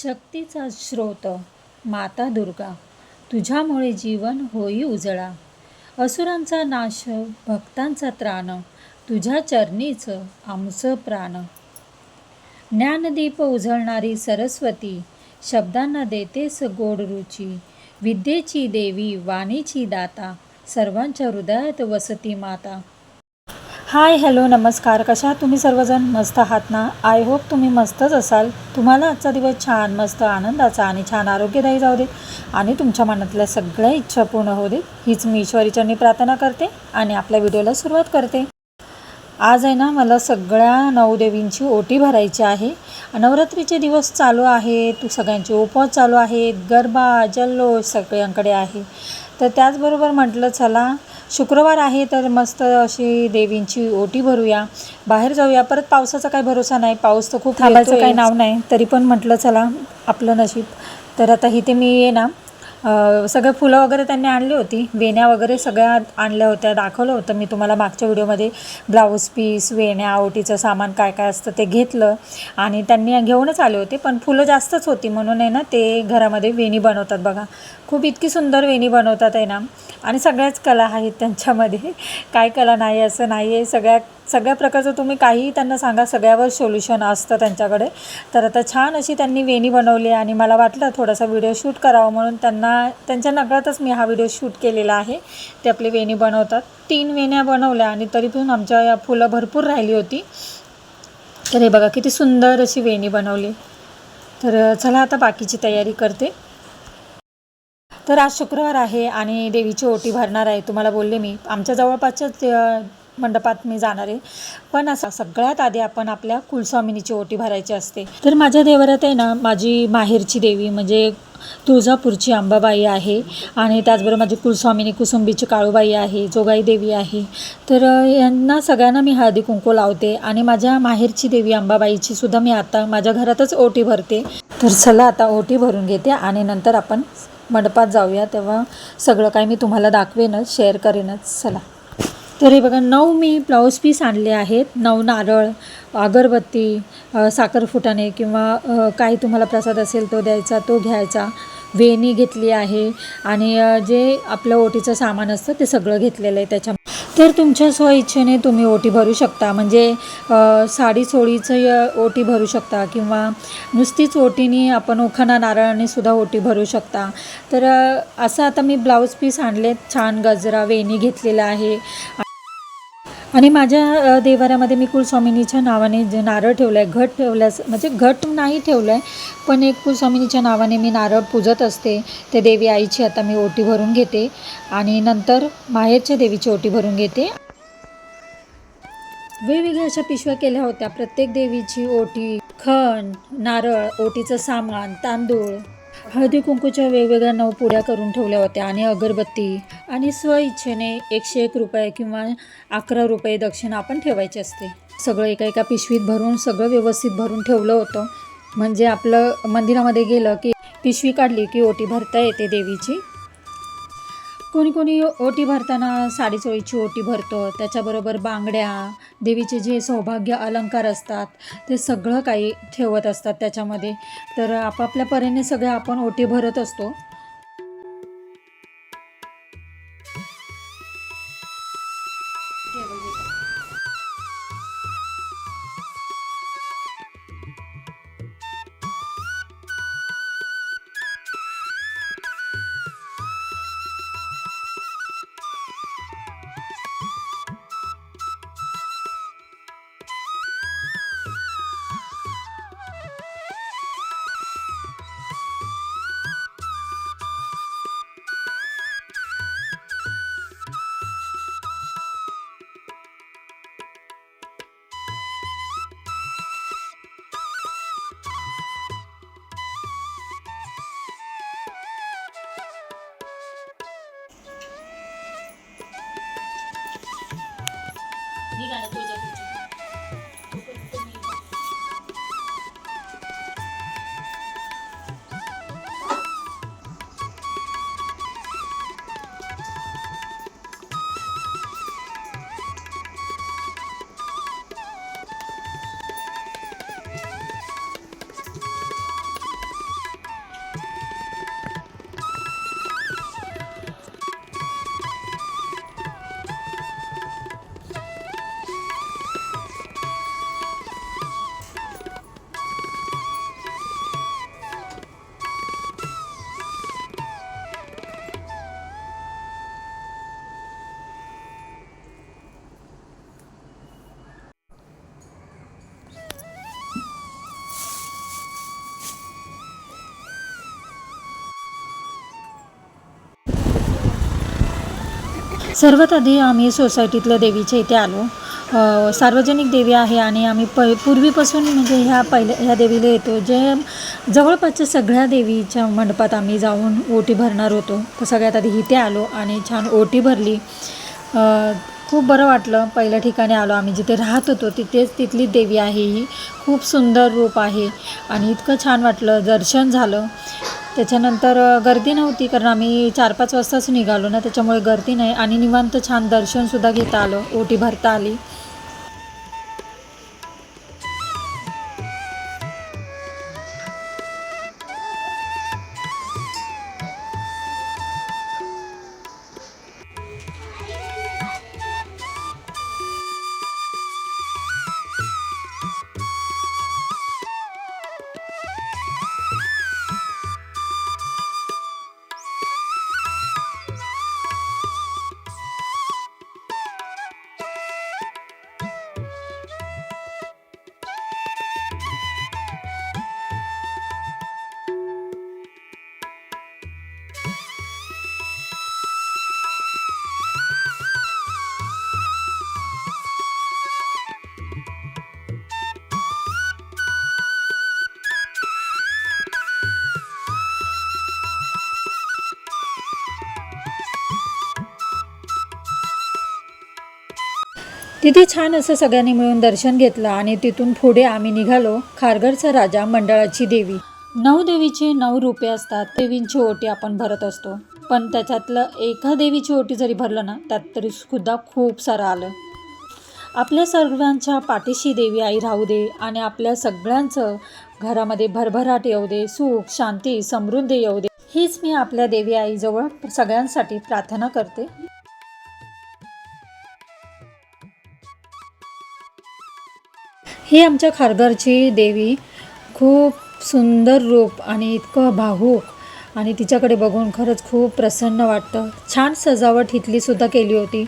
शक्तीचा स्रोत माता दुर्गा, तुझ्यामुळे जीवन होई उजळा. असुरांचा नाश, भक्तांचा त्राण, तुझ्या चरणीच आमचं प्राण. ज्ञानदीप उजळणारी सरस्वती, शब्दांना देतेस गोड रुची. विद्येची देवी, वाणीची दाता, सर्वांच्या हृदयात वसती माता. हाय, हॅलो, नमस्कार. कशा आहात तुम्ही सर्वजण? मस्त आहात ना? आय होप तुम्ही मस्तच असाल. तुम्हाला आजचा दिवस छान, मस्त, आनंदाचा आणि छान आरोग्यदायी जाऊ दे आणि तुमच्या मनातल्या सगळ्या इच्छा पूर्ण होऊ दे, हीच मी ईश्वरीचरणी प्रार्थना करते आणि आपल्या व्हिडिओला सुरुवात करते. आज आहे ना, मला सगळ्या नवदेवींची ओटी भरायची आहे. नवरात्रीचे दिवस चालू आहेत, सगळ्यांचे उपवास चालू आहेत, गरबा जल्लोष सगळ्यांकडे आहे. तर त्याचबरोबर म्हटलं चला शुक्रवार आहे तर मस्त अशी देवींची ओटी भरूया, बाहेर जाऊया. परत पावसाचा काही भरोसा नाही, पाऊस तर खूप थांबायचं काही नाव नाही. तरी पण म्हटलं चला आपलं नशीब. तर आता इथे मी ये ना सगळं फुलं वगैरे त्यांनी आणली होती, वेण्या वगैरे सगळ्या आणल्या होत्या, दाखवलं होतं मी तुम्हाला मागच्या व्हिडिओमध्ये. ब्लाऊज पीस, वेण्या, ओटीचं सामान काय काय असतं ते घेतलं आणि त्यांनी घेऊनच आले होते. पण फुलं जास्तच होती म्हणून आहे ना ते घरामध्ये वेणी बनवतात बघा. खूप इतकी सुंदर वेणी बनवतात आहे ना. आणि सगळ्याच कला आहेत त्यांच्यामध्ये, काय कला नाही असं नाही आहे. सगळ्या प्रकारचं तुम्ही काहीही त्यांना सांगा, सगळ्यावर सोल्युशन असतं त्यांच्याकडे. तर आता छान अशी त्यांनी वेणी बनवली आणि मला वाटलं थोडासा व्हिडिओ शूट करावा म्हणून त्यांच्या नकळतच मी हा व्हिडिओ शूट केलेला आहे. ते आपली वेणी बनवतात. 3 वेण्या बनवल्या आणि तरी पण आमच्या या फुलं भरपूर राहिली होती. तर हे बघा किती सुंदर अशी वेणी बनवली. तर चला आता बाकीची तयारी करते. तर आज शुक्रवार आहे आणि देवीची ओटी भरणार आहे. तुम्हाला बोलले मी आमच्या जवळपासच्याच मंडपात मी जाणार आहे. पण असं सगळ्यात आधी आपण आपल्या कुलस्वामिनीची ओटी भरायची असते. तर माझ्या देवरात आहे ना माझी माहेरची देवी म्हणजे तुळजापूरची अंबाबाई आहे आणि त्याचबरोबर माझी कुलस्वामिनी कुसुंबीची काळूबाई आहे, जोगाई देवी आहे. तर यांना सगळ्यांना मी हळदी कुंकू लावते आणि माझ्या माहेरची देवी अंबाबाईची सुद्धा मी आता माझ्या घरातच ओटी भरते. तर चला आता ओटी भरून घेते आणि नंतर आपण मंडपात जाऊया, तेव्हा सगळं काही मी तुम्हाला दाखवेनच, शेअर करेनच. चला. तर हे बघा 9 मी ब्लाऊज पीस आणले आहेत. 9 नारळ, अगरबत्ती, साखर फुटाणे किंवा काही तुम्हाला प्रसाद असेल तो द्यायचा, तो घ्यायचा. वेणी घेतली आहे आणि जे आपलं ओटीचं सामान असतं ते सगळं घेतलेलं आहे त्याच्या. तर तुमच्या स्वइच्छेने तुम्ही ओटी भरू शकता, म्हणजे साडी चोळीचं ओटी भरू शकता किंवा नुसतीच ओटीने आपण उखाणा नारळाने सुद्धा ओटी भरू शकता. तर असं आता मी ब्लाऊज पीस आणले, छान गजरा वेणी घेतलेला आहे. आणि माझ्या देवाऱ्यामध्ये मी कुलस्वामिनीच्या नावाने जे नारळ ठेवलं आहे, घट ठेवल्यास म्हणजे घट नाही ठेवलं आहे, पण एक कुलस्वामिनीच्या नावाने मी नारळ पूजत असते. ते देवी आईची आता मी ओटी भरून घेते आणि नंतर माहेरच्या देवीची ओटी भरून घेते. वेगवेगळ्या अशा पिशव्या केल्या होत्या. प्रत्येक देवीची ओटी, खण, नारळ, ओटीचं सामान, तांदूळ, हळदी कुंकूच्या वेगवेगळ्या 9 पुड्या करून ठेवल्या होत्या आणि अगरबत्ती. आणि स्वइच्छेने 101 रुपये किंवा 11 रुपये दक्षिणा आपण ठेवायची असते. सगळं एका पिशवीत भरून सगळं व्यवस्थित भरून ठेवलं होतं, म्हणजे आपलं मंदिरामध्ये गेलं की पिशवी काढली की ओटी भरता येते देवीची. कोणी कोणी ओटी भरताना साडी चोळीची ओटी भरतो, त्याच्याबरोबर बांगड्या, देवीचे जे सौभाग्य अलंकार असतात ते सगळं काही ठेवत असतात त्याच्यामध्ये. तर आपापल्या परीने सगळं आपण ओटी भरत असतो. सर्वात आधी आम्ही सोसायटीतल्या देवीच्या इथे आलो. सार्वजनिक देवी आहे आणि आम्ही पूर्वीपासून म्हणजे ह्या देवीला येतो. जे जवळपासच्या सगळ्या देवीच्या मंडपात आम्ही जाऊन ओटी भरणार होतो. तर सगळ्यात आधी इथे आलो आणि छान ओटी भरली. खूप बरं वाटलं. पहिल्या ठिकाणी आलो आम्ही जिथे राहत होतो तिथेच तिथली देवी आहे ही. खूप सुंदर रूप आहे आणि इतकं छान वाटलं. दर्शन झालं. त्याच्यानंतर गर्दी नव्हती कारण आम्ही 4-5 वाजताच निघालो ना, त्याच्यामुळे गर्दी नाही आणि निवांत छान दर्शनसुद्धा घेता आलं, ओटी भरता आली. तिथे छान असं सगळ्यांनी मिळून दर्शन घेतलं आणि तिथून पुढे आम्ही निघालो. खारघरचा राजा मंडळाची देवी. 9 देवीचे 9 रूपे असतात. देवींची ओटी आपण भरत असतो, पण त्याच्यातलं एका देवीची ओटी जरी भरलं ना, त्यात तरी सुद्धा खूप सारं आलं. आपल्या सर्वांच्या पाठीशी देवी आई राहू दे आणि आपल्या सगळ्यांचं घरामध्ये भरभराट येऊ दे, सुख शांती समृद्धी येऊ दे, हीच मी आपल्या देवी आईजवळ सगळ्यांसाठी प्रार्थना करते. ही आमच्या खारघरची देवी. खूप सुंदर रूप आणि इतकं भावूक आणि तिच्याकडे बघून खरंच खूप प्रसन्न वाटतं. छान सजावट इथलीसुद्धा केली होती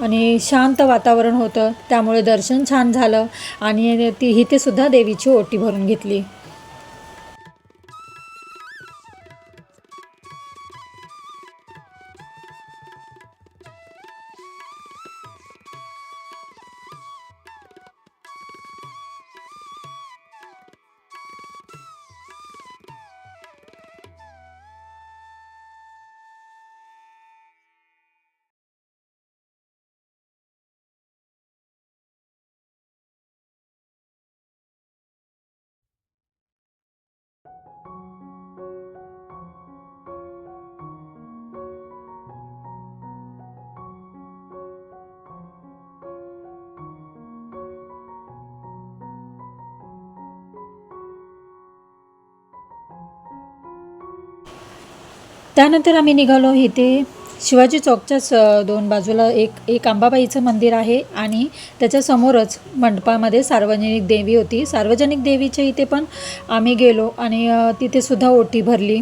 आणि शांत वातावरण होतं, त्यामुळे दर्शन छान झालं आणि इथेसुद्धा देवीची ओटी भरून घेतली. त्यानंतर आम्ही निघालो. इथे शिवाजी चौकच्याच 2 बाजूला एक अंबाबाईचं मंदिर आहे आणि त्याच्यासमोरच मंडपामध्ये सार्वजनिक देवी होती. सार्वजनिक देवीच्या इथे पण आम्ही गेलो आणि तिथेसुद्धा ओटी भरली.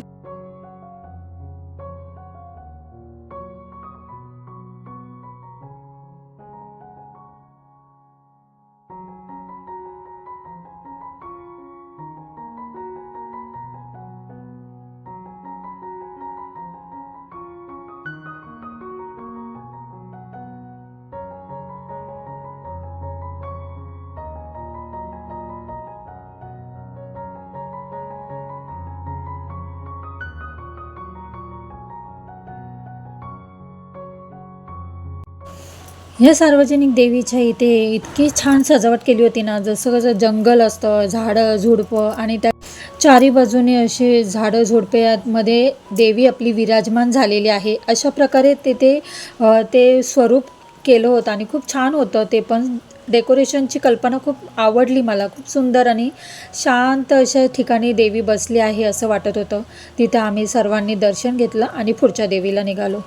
ह्या सार्वजनिक देवीच्या इथे इतकी छान सजावट केली होती ना, जसं कसं जंगल असतं, झाडं झुडपं आणि त्या चारी बाजूने असे झाडं झुडप्यामध्ये देवी आपली विराजमान झालेली आहे. अशा प्रकारे तिथे ते स्वरूप केलं होतं आणि खूप छान होतं. ते पण डेकोरेशनची कल्पना खूप आवडली मला. खूप सुंदर आणि शांत अशा ठिकाणी देवी बसली आहे असं वाटत होतं. तिथं आम्ही सर्वांनी दर्शन घेतलं आणि पुढच्या देवीला निघालो.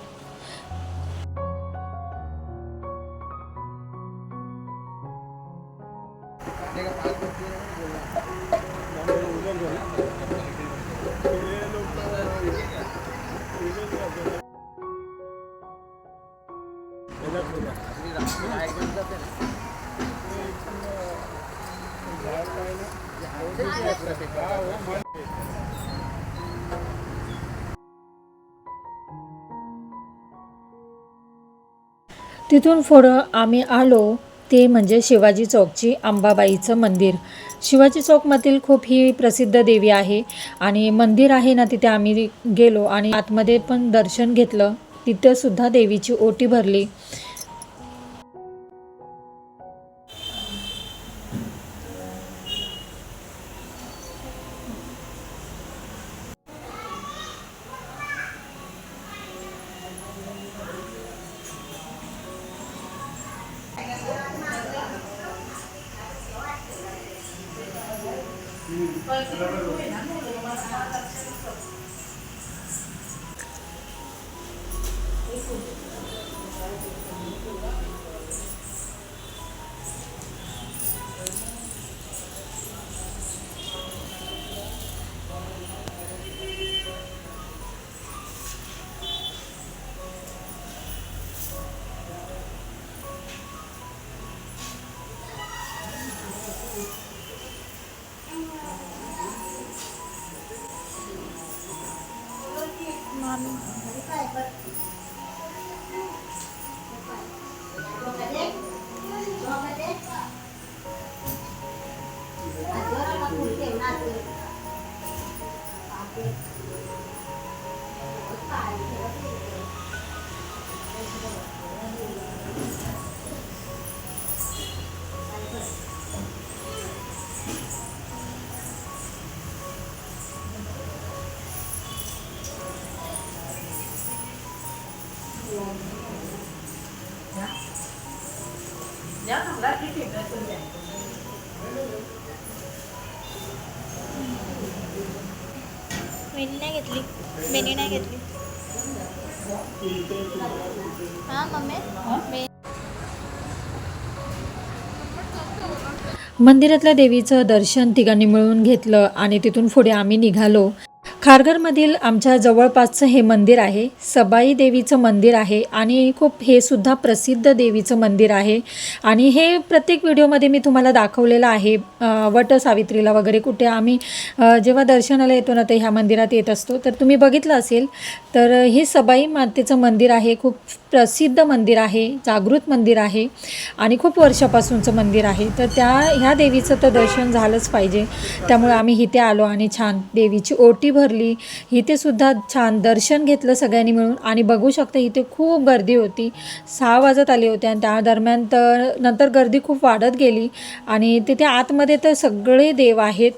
तिथून पुढं आम्ही आलो ते म्हणजे शिवाजी चौकची अंबाबाईचं मंदिर. शिवाजी चौकमधील खूप ही प्रसिद्ध देवी आहे आणि मंदिर आहे ना, तिथे आम्ही गेलो आणि आतमध्ये पण दर्शन घेतलं. तिथं सुद्धा देवीची ओटी भरली. मेनी नाही घेतली. मेनी नाही घेतली. हां मम्मी. मंदिरातल्या देवीचं दर्शन तिघांनी मिळून घेतलं आणि तिथून पुढे आम्ही निघालो. खारघरमधील आमच्या जवळपासचं हे मंदिर आहे. सबाई देवीचं मंदिर आहे आणि खूप हे सुद्धा प्रसिद्ध देवीचं मंदिर आहे आणि हे प्रत्येक व्हिडिओमध्ये मी तुम्हाला दाखवलेलं आहे. वटसावित्रीला वगैरे कुठे आम्ही जेव्हा दर्शनाला येतो ना, तर ह्या मंदिरात येत असतो. तर तुम्ही बघितलं असेल तर हे सबाई मातेचं मंदिर आहे. खूप प्रसिद्ध मंदिर आहे, जागृत मंदिर आहे आणि खूप वर्षापासूनचं मंदिर आहे. तर ह्या देवीचं तर दर्शन झालंच पाहिजे. त्यामुळे आम्ही इथे आलो आणि छान देवीची ओटी भरली. इथे सुद्धा छान दर्शन घेतलं सगळ्यांनी मिळून आणि बघू शकता इथे खूप गर्दी होती. 6 वाजत आले होते आणि त्या दरम्यान तर नंतर गर्दी खूप वाढत गेली आणि तिथे आतमध्ये तर सगळे देव आहेत.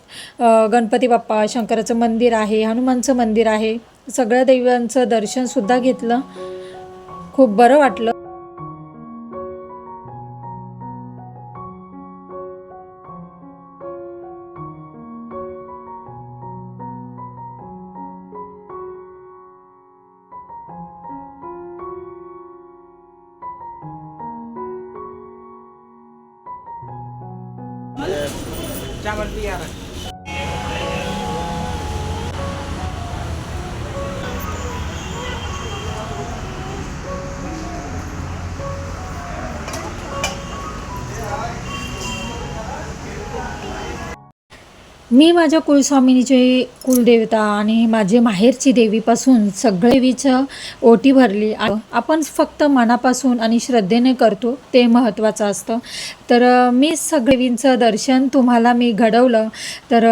गणपती बाप्पा, शंकराचं मंदिर आहे, हनुमानचं मंदिर आहे. सगळ्या देवांचं दर्शनसुद्धा घेतलं. खूप बरं वाटलं. चावल भी आ रहा है। मी माझ्या कुलस्वामिनीचे कुलदेवता आणि माझे माहेरची देवीपासून सगळ्या देवीचं ओटी भरली. आपण फक्त मनापासून आणि श्रद्धेने करतो ते महत्त्वाचं असतं. तर मी सगळ्या देवींचं दर्शन तुम्हाला मी घडवलं. तर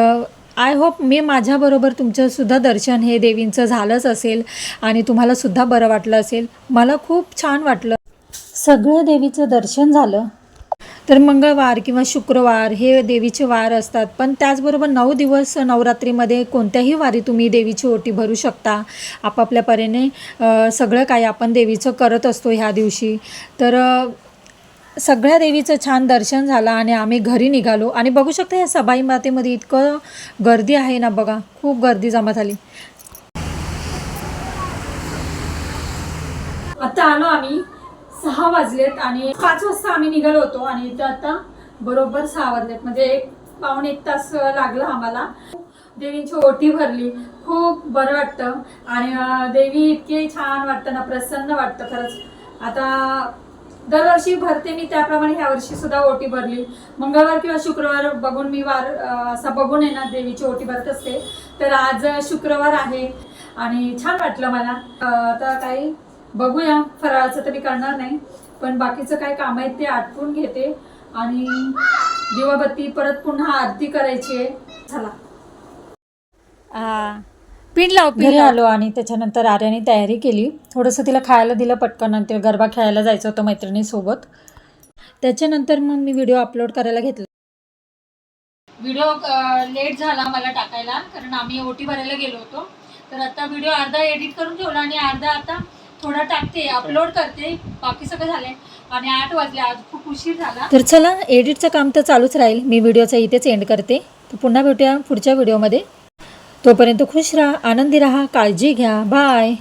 आय होप मी माझ्याबरोबर तुमचंसुद्धा दर्शन हे देवींचं झालंच असेल आणि तुम्हालासुद्धा बरं वाटलं असेल. मला खूप छान वाटलं. सगळं देवीचं दर्शन झालं. तर मंगळवार किंवा शुक्रवार हे देवीचे वार असतात, पण त्याचबरोबर 9 दिवस नवरात्रीमध्ये कोणत्याही वारी तुम्ही देवीची ओटी भरू शकता. आपापल्या परीने सगळं काही आपण देवीचं करत असतो ह्या दिवशी. तर सगळ्या देवीचं छान दर्शन झालं आणि आम्ही घरी निघालो आणि बघू शकता या सबाई मातेमध्ये इतकं गर्दी आहे ना, बघा खूप गर्दी जमा झाली. आता आलो आम्ही. 6 वाजलेत आणि 5 वाजता आम्ही निघालो होतो आणि इथं आता बरोबर 6 वाजलेत. म्हणजे 1-पाऊण तास लागला आम्हाला. देवींची ओटी भरली. खूप बरं वाटतं आणि देवी इतके छान वाटतं ना, प्रसन्न वाटतं खरंच. आता दरवर्षी भरते मी त्याप्रमाणे ह्या वर्षी सुद्धा ओटी भरली. मंगळवार किंवा शुक्रवार बघून मी वार असा बघून आहे ना देवीची ओटी भरत असते. तर आज शुक्रवार आहे आणि छान वाटलं मला. आता काही बघूया, फराळाचं तर मी करणार नाही, पण बाकीचं काय काम आहे ते आटपून घेते आणि दिवाबत्ती परत पुन्हा आरती करायची आहे. चला पिन लाव घरी आलो आणि त्याच्यानंतर आर्याने तयारी केली. थोडंसं तिला खायला दिलं पटकन आणि ते गरबा खेळायला जायचं होतं मैत्रिणीसोबत. त्याच्यानंतर मग मी व्हिडिओ अपलोड करायला घेतला. व्हिडिओ लेट झाला मला टाकायला कारण आम्ही ओटी भरायला गेलो होतो. तर आता व्हिडिओ अर्धा एडिट करून ठेवला आणि अर्धा आता थोडा टाकते अपलोड करते. बाकी सगळं झालंय आणि 8 वाजले, आज खूप उशीर झाला. तर चला एडिटचं काम तर चालूच राहील. मी व्हिडिओचा इथेच एंड करते. तर पुन्हा भेटूया पुढच्या व्हिडिओमध्ये. तोपर्यंत खुश राहा, आनंदी राहा, काळजी घ्या. बाय.